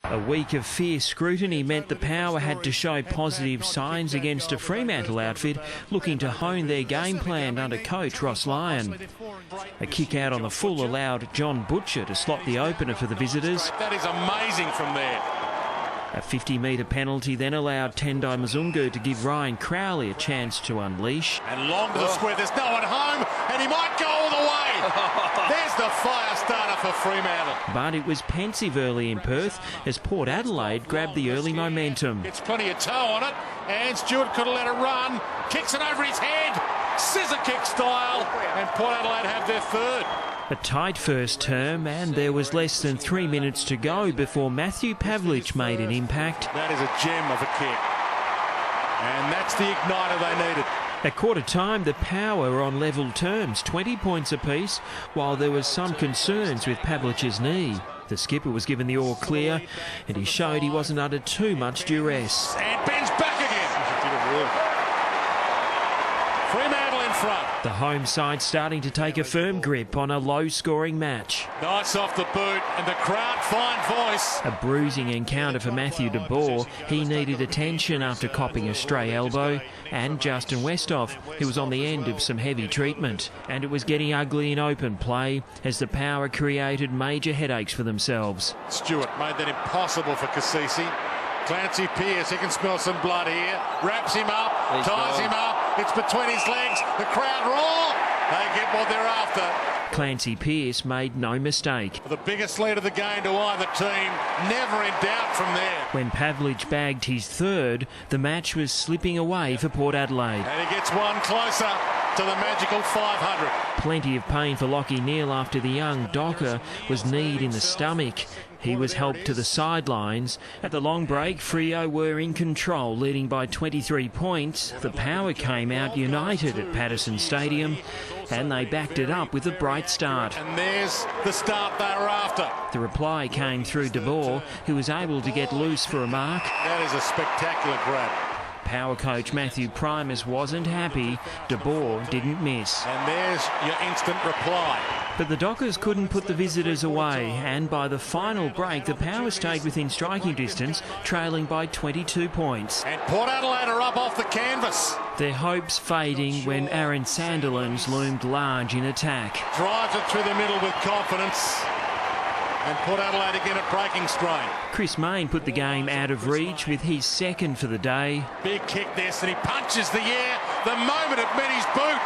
A week of fierce scrutiny meant the Power had to show positive signs against a Fremantle outfit looking to hone their game plan under coach Ross Lyon. A kick out on the full allowed John Butcher to slot the opener for the visitors. That is amazing from there. A 50-metre penalty then allowed Tendai Mzungu to give Ryan Crowley a chance to unleash. And long to the square, there's no one home, and he might go all the way. There's the fire starter for Fremantle. But it was pensive early in Perth as Port Adelaide grabbed the early momentum. Gets plenty of toe on it, and Stewart could have let it run. Kicks it over his head, scissor kick style, and Port Adelaide have their third. A tight first term, and there was less than 3 minutes to go before Matthew Pavlich made an impact. That is a gem of a kick, and that's the igniter they needed. At quarter time, the Power were on level terms, 20 points apiece, while there was some concerns with Pavlich's knee. The skipper was given the all clear, and he showed he wasn't under too much duress. And Ben's back again. Fremantle in front. The home side starting to take a firm grip on a low-scoring match. Nice off the boot, and the crowd find voice. A bruising encounter for Matthew de Boer. He needed attention after copping a stray elbow. And Justin Westhoff, who was on the end of some heavy treatment. And it was getting ugly in open play as the Power created major headaches for themselves. Stewart made that impossible for Cassisi. Clancy Pearce, he can smell some blood here. Wraps him up, ties him up. It's between his legs. The crowd roar. They get what they're after. Clancy Pearce made no mistake. The biggest lead of the game to either team. Never in doubt from there. When Pavlich bagged his third, the match was slipping away for Port Adelaide. And he gets one closer to the magical 500. Plenty of pain for Lockie Neal after the young Docker was kneed in the stomach. He was helped to the sidelines. At the long break, Freo were in control, leading by 23 points. The Power came out united at Patterson Stadium, and they backed it up with a bright start. And there's the start they were after. The reply came through de Boer, who was able to get loose for a mark. That is a spectacular grab. Power coach Matthew Primus wasn't happy. De Boer didn't miss. And there's your instant reply. But the Dockers couldn't put the visitors away, and by the final break, the Power stayed within striking distance, trailing by 22 points. And Port Adelaide are up off the canvas. Their hopes fading when Aaron Sandilands loomed large in attack. Drives it through the middle with confidence. And Port Adelaide again at breaking strain. Chris Mayne put the game out of reach with his second for the day. Big kick this, and he punches the air the moment it met his boot.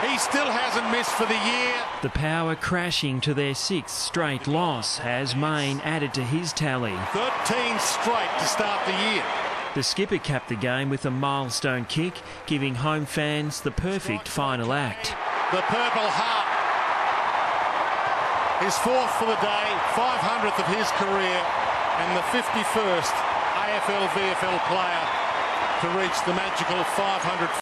He still hasn't missed for the year. The Power crashing to their sixth straight loss as Mayne added to his tally. 13 straight to start the year. The skipper capped the game with a milestone kick, giving home fans the perfect final act. The Purple Heart. His fourth for the day, 500th of his career, and the 51st AFL VFL player to reach the magical 500.